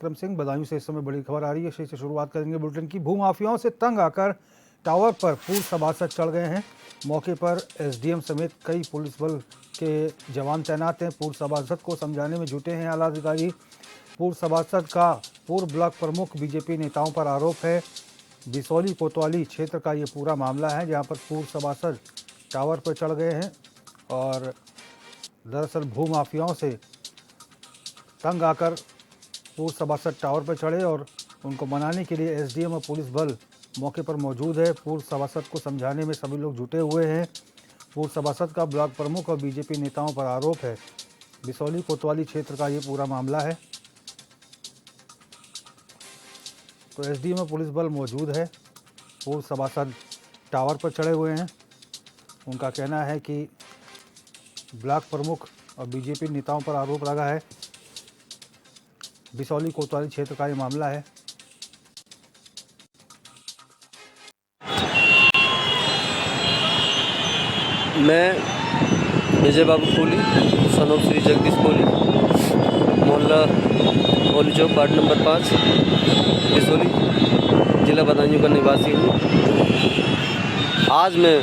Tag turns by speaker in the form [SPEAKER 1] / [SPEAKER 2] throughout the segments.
[SPEAKER 1] विक्रम सिंह। बदायूं से इस समय बड़ी खबर आ रही है, इसी से शुरुआत करेंगे बुलेटिन की। भूमाफियाओं से तंग आकर टावर पर पूर्व सभासद चढ़ गए हैं। मौके पर एसडीएम समेत कई पुलिस बल के जवान तैनात हैं। पूर्व सभासद को समझाने में जुटे हैं आला अधिकारी। पूर्व सभासद का पूर्व ब्लॉक प्रमुख बीजेपी नेताओं पर आरोप है। बिसौली कोतवाली क्षेत्र का ये पूरा मामला है, जहां पर पूर्व सभासद टावर पर चढ़ गए हैं और दरअसल भूमाफियाओं से तंग आकर पूर्व सभासद टावर पर चढ़े और उनको मनाने के लिए एसडीएम और पुलिस बल मौके पर मौजूद है। पूर्व सभासद को समझाने में सभी लोग जुटे हुए हैं। पूर्व सभासद का ब्लॉक प्रमुख और बीजेपी नेताओं पर आरोप है। बिसौली कोतवाली क्षेत्र का ये पूरा मामला है। तो एसडीएम और पुलिस बल मौजूद है। पूर्व सभासद टावर पर चढ़े हुए हैं। उनका कहना है कि ब्लॉक प्रमुख और बीजेपी नेताओं पर आरोप लगा है। बिसौली कोतवाली क्षेत्र का ये मामला है।
[SPEAKER 2] मैं विजय बाबू कोहली, सन ऑफ श्री जगदीश कोहली, मोहल्ला ओली चौक, वार्ड नंबर 5, बिसौली, जिला बदायूं का निवासी हूँ। आज मैं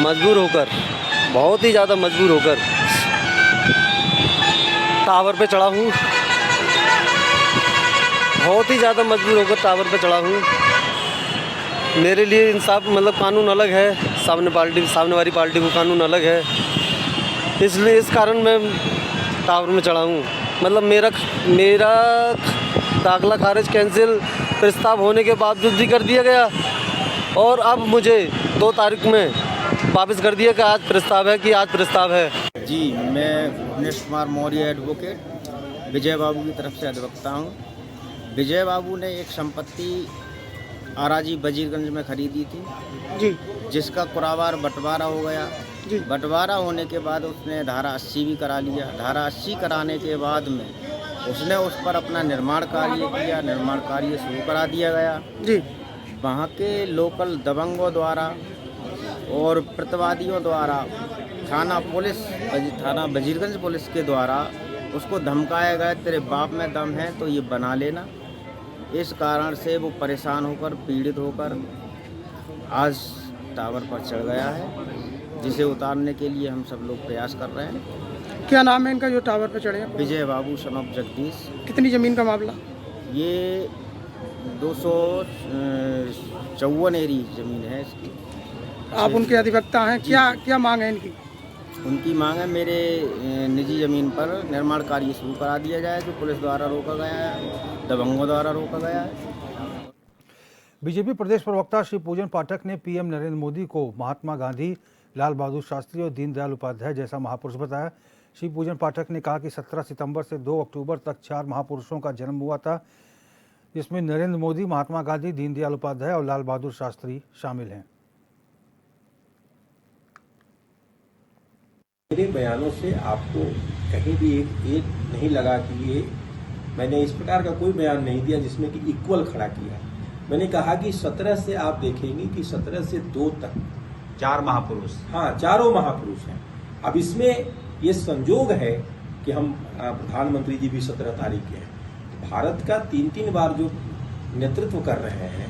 [SPEAKER 2] मजबूर होकर, बहुत ही ज़्यादा मजबूर होकर टावर पे चढ़ा हूँ। बहुत ही ज़्यादा मजबूर होकर टावर पे चढ़ा हूँ। मेरे लिए इंसाफ मतलब कानून अलग है, सामने वाली पार्टी को कानून अलग है, इसलिए इस कारण मैं टावर में चढ़ा हूँ। मतलब मेरा दाखिला खारिज कैंसिल प्रस्ताव होने के बावजूद भी कर दिया गया और अब मुझे 2 तारीख में वापस कर दिया कि आज प्रस्ताव है
[SPEAKER 3] जी, मैं भुवनेश कुमार मौर्य एडवोकेट विजय बाबू की तरफ से अधिवक्ता हूँ। विजय बाबू ने एक संपत्ति आराजी वजीरगंज में खरीदी थी जी, जिसका कुरावार बंटवारा हो गया जी। बंटवारा होने के बाद उसने धारा 80 भी करा लिया। धारा 80 कराने के बाद में उसने उस पर अपना निर्माण कार्य किया। निर्माण कार्य शुरू करा दिया गया जी। वहाँ के लोकल दबंगों द्वारा और प्रतिवादियों द्वारा थाना वजीरगंज पुलिस के द्वारा उसको धमकाया गया, तेरे बाप में दम है तो ये बना लेना। इस कारण से वो परेशान होकर, पीड़ित होकर आज टावर पर चढ़ गया है, जिसे उतारने के लिए हम सब लोग प्रयास कर रहे हैं।
[SPEAKER 4] क्या नाम है इनका जो टावर पर चढ़े हैं?
[SPEAKER 3] विजय बाबू सन ऑफ जगदीश।
[SPEAKER 4] कितनी ज़मीन का मामला?
[SPEAKER 3] ये 254 एरी ज़मीन है इसकी।
[SPEAKER 4] आप उनके अधिवक्ता हैं, क्या मांग है इनकी?
[SPEAKER 3] उनकी मांग है मेरे निजी ज़मीन पर निर्माण कार्य शुरू करा दिया जाए, जो पुलिस द्वारा रोका गया है, दबंगों द्वारा रोका गया है।
[SPEAKER 1] बीजेपी प्रदेश प्रवक्ता श्री पूजन पाठक ने पीएम नरेंद्र मोदी को महात्मा गांधी, लाल बहादुर शास्त्री और दीनदयाल उपाध्याय जैसा महापुरुष बताया। श्री पूजन पाठक ने कहा कि 17 सितंबर से 2 अक्टूबर तक 4 महापुरुषों का जन्म हुआ था, जिसमें नरेंद्र मोदी, महात्मा गांधी, दीनदयाल उपाध्याय और लाल बहादुर शास्त्री शामिल हैं।
[SPEAKER 5] मेरे बयानों से आपको कहीं भी एक नहीं लगा कि ये मैंने इस प्रकार का कोई बयान नहीं दिया जिसमें कि इक्वल खड़ा किया। मैंने कहा कि 17 से आप देखेंगे कि 17 से 2 तक
[SPEAKER 6] 4 महापुरुष,
[SPEAKER 5] हाँ, चारों महापुरुष हैं। अब इसमें ये संजोग है कि हम प्रधानमंत्री जी भी 17 तारीख के हैं। भारत का 3 बार जो नेतृत्व कर रहे हैं,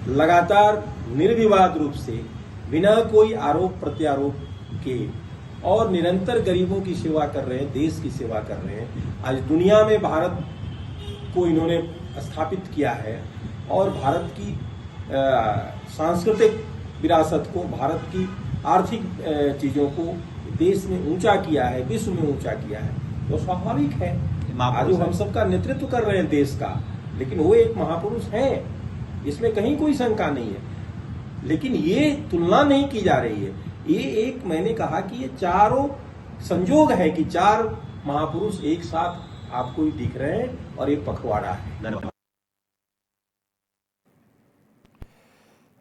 [SPEAKER 5] लगातार निर्विवाद रूप से, बिना कोई आरोप प्रत्यारोप के, और निरंतर गरीबों की सेवा कर रहे हैं, देश की सेवा कर रहे हैं। आज दुनिया में भारत को इन्होंने स्थापित किया है और भारत की सांस्कृतिक विरासत को, भारत की आर्थिक चीजों को देश में ऊंचा किया है, विश्व में ऊंचा किया है। तो स्वाभाविक है आज वो हम सबका नेतृत्व कर रहे हैं देश का, लेकिन वो एक महापुरुष हैं, इसमें कहीं कोई शंका नहीं है। लेकिन ये तुलना नहीं की जा रही है। ये एक, मैंने कहा कि ये चारों संजोग है कि 4 महापुरुष एक साथ आपको दिख रहे हैं और एक पखवाड़ा है।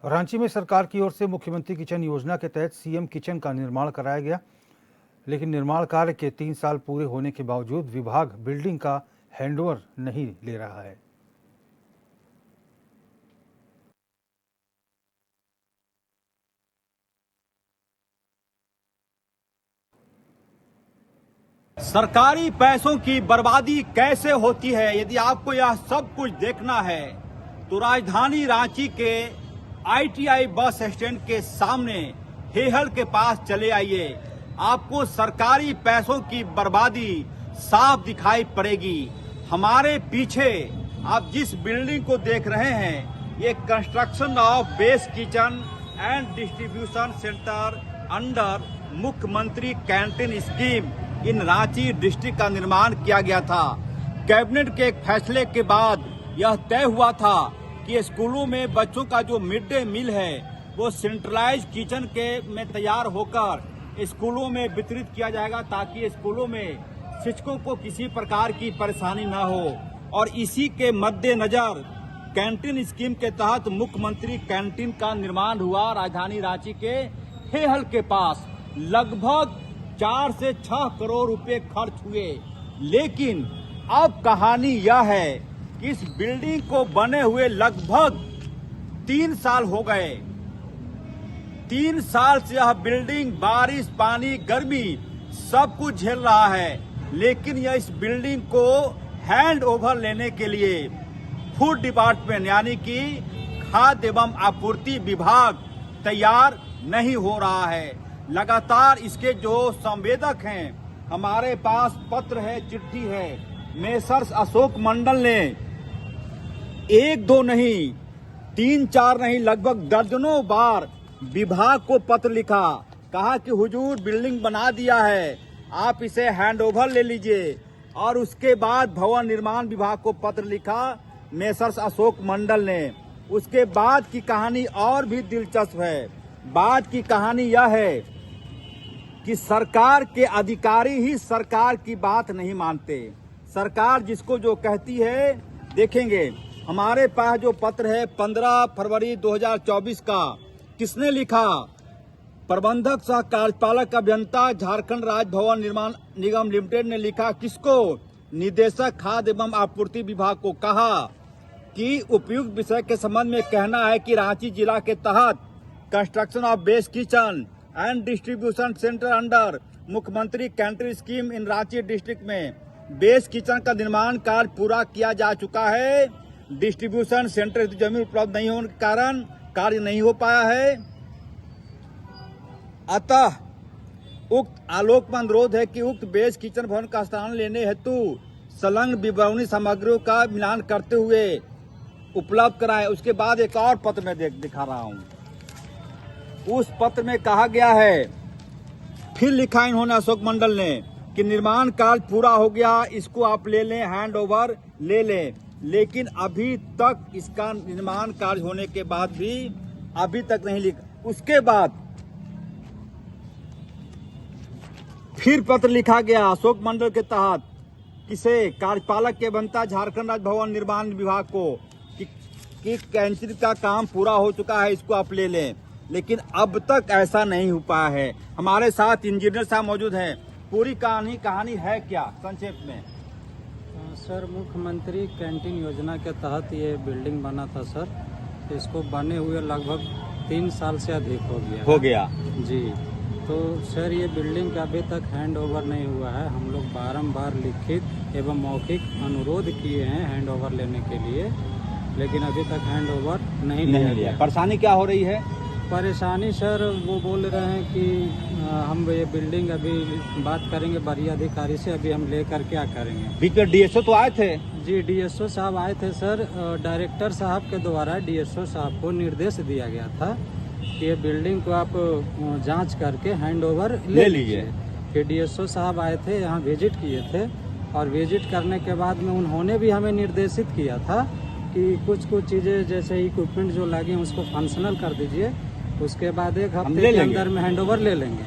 [SPEAKER 1] रांची में सरकार की ओर से मुख्यमंत्री किचन योजना के तहत सीएम किचन का निर्माण कराया गया, लेकिन निर्माण कार्य के 3 साल पूरे होने के बावजूद विभाग बिल्डिंग का हैंडओवर नहीं ले रहा है।
[SPEAKER 6] सरकारी पैसों की बर्बादी कैसे होती है, यदि आपको यह सब कुछ देखना है तो राजधानी रांची के ITI बस स्टैंड के सामने हेहल के पास चले आइए। आपको सरकारी पैसों की बर्बादी साफ दिखाई पड़ेगी। हमारे पीछे आप जिस बिल्डिंग को देख रहे हैं, ये construction of base kitchen and distribution centre under मुख्यमंत्री canteen scheme in Ranchi district का निर्माण किया गया था। कैबिनेट के एक फैसले के बाद यह तय हुआ था कि स्कूलों में बच्चों का जो मिड डे मील है वो सेंट्रलाइज किचन के में तैयार होकर स्कूलों में वितरित किया जाएगा, ताकि स्कूलों में शिक्षकों को किसी प्रकार की परेशानी न हो। और इसी के मद्देनजर कैंटीन स्कीम के तहत मुख्यमंत्री कैंटीन का निर्माण हुआ। राजधानी रांची के हेहल के पास लगभग 4 से 6 करोड़ रुपए खर्च हुए। लेकिन अब कहानी यह है कि इस बिल्डिंग को बने हुए लगभग 3 साल हो गए। 3 साल से यह बिल्डिंग बारिश, पानी, गर्मी सब कुछ झेल रहा है, लेकिन यह इस बिल्डिंग को हैंड ओवर लेने के लिए फूड डिपार्टमेंट यानी कि खाद्य एवं आपूर्ति विभाग तैयार नहीं हो रहा है। लगातार इसके जो संवेदक हैं, हमारे पास पत्र है, चिट्ठी है। मेसर्स अशोक मंडल ने 1-2 नहीं, 3-4 नहीं, लगभग दर्जनों बार विभाग को पत्र लिखा, कहा कि हुजूर बिल्डिंग बना दिया है, आप इसे हैंडओवर ले लीजिए। और उसके बाद भवन निर्माण विभाग को पत्र लिखा मेसर्स अशोक मंडल ने। उसके बाद की कहानी और भी दिलचस्प है। बाद की कहानी यह है कि सरकार के अधिकारी ही सरकार की बात नहीं मानते। सरकार जिसको जो कहती है, देखेंगे हमारे पास जो पत्र है 15 फरवरी 2024 का, किसने लिखा? प्रबंधक सह कार्यपालक अभियंता झारखंड राज्य भवन निर्माण निगम लिमिटेड ने लिखा। किसको? निदेशक खाद्य एवं आपूर्ति विभाग को। कहा कि उपयुक्त विषय के संबंध में कहना है कि रांची जिला के तहत construction of base kitchen and distribution centre under मुख्यमंत्री canteen scheme in Ranchi district में बेस किचन का निर्माण कार्य पूरा किया जा चुका है। डिस्ट्रीब्यूशन सेंटर की जमीन उपलब्ध नहीं होने के कारण कार्य नहीं हो पाया है। अतः उक्त आलोक में अनुरोध है कि उक्त बेस किचन भवन का स्थान लेने हेतु संलग्न विवरणी सामग्रियों का मिलान करते हुए उपलब्ध कराएं। उसके बाद एक और पत्र में दिखा रहा हूं। उस पत्र में कहा गया है, फिर लिखा इन्होंने अशोक मंडल ने कि निर्माण कार्य पूरा हो गया, इसको आप ले लें, हैंड ओवर ले लें। लेकिन अभी तक इसका निर्माण कार्य होने के बाद भी अभी तक नहीं लिखा। उसके बाद फिर पत्र लिखा गया अशोक मंडल के तहत, किसे? कार्यपालक के बनता झारखंड राज्य भवन निर्माण विभाग को कि कैंटीन का काम पूरा हो चुका है, इसको आप ले लें। लेकिन अब तक ऐसा नहीं हो पाया है। हमारे साथ इंजीनियर साहब मौजूद हैं। पूरी कहानी है क्या संक्षेप में?
[SPEAKER 7] सर, मुख्यमंत्री कैंटीन योजना के तहत ये बिल्डिंग बना था सर। इसको बने हुए लगभग 3 साल से अधिक हो गया जी। तो सर, ये बिल्डिंग का अभी तक हैंड ओवर नहीं हुआ है। हम लोग बारंबार लिखित एवं मौखिक अनुरोध किए हैं हैंड ओवर लेने के लिए, लेकिन अभी तक हैंड ओवर नहीं लिया।
[SPEAKER 6] परेशानी क्या हो रही है?
[SPEAKER 7] परेशानी सर, वो बोल रहे हैं कि हम ये बिल्डिंग अभी बात करेंगे बड़ी अधिकारी से, अभी हम लेकर क्या करेंगे।
[SPEAKER 6] बीच में डीएसओ तो आए थे?
[SPEAKER 7] जी, डीएसओ साहब आए थे सर। डायरेक्टर साहब के द्वारा डीएसओ साहब को निर्देश दिया गया था कि ये बिल्डिंग को आप जांच करके हैंड ओवर ले लीजिए। फिर डीएसओ साहब आए थे, यहाँ विजिट किए थे, और विजिट करने के बाद में उन्होंने भी हमें निर्देशित किया था कि कुछ चीज़ें जैसे इक्विपमेंट जो लगे उसको फंक्शनल कर दीजिए, उसके बाद 1 हफ्ते के अंदर में हैंडओवर ले लेंगे।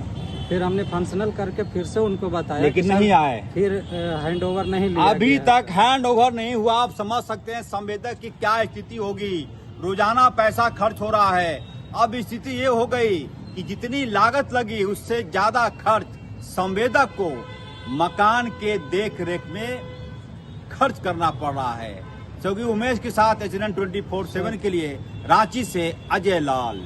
[SPEAKER 7] फिर हमने फंक्शनल करके फिर से उनको बताया,
[SPEAKER 6] लेकिन नहीं आए।
[SPEAKER 7] फिर हैंडओवर नहीं लिया
[SPEAKER 6] अभी तक हैंडओवर नहीं हुआ। आप समझ सकते हैं संवेदक की क्या स्थिति होगी। रोजाना पैसा खर्च हो रहा है। अब स्थिति ये हो गई कि जितनी लागत लगी उससे ज्यादा खर्च संवेदक को मकान के देख रेख में खर्च करना पड़ रहा है। क्योंकि उमेश के साथ HN 24/7 के लिए रांची से अजय लाल।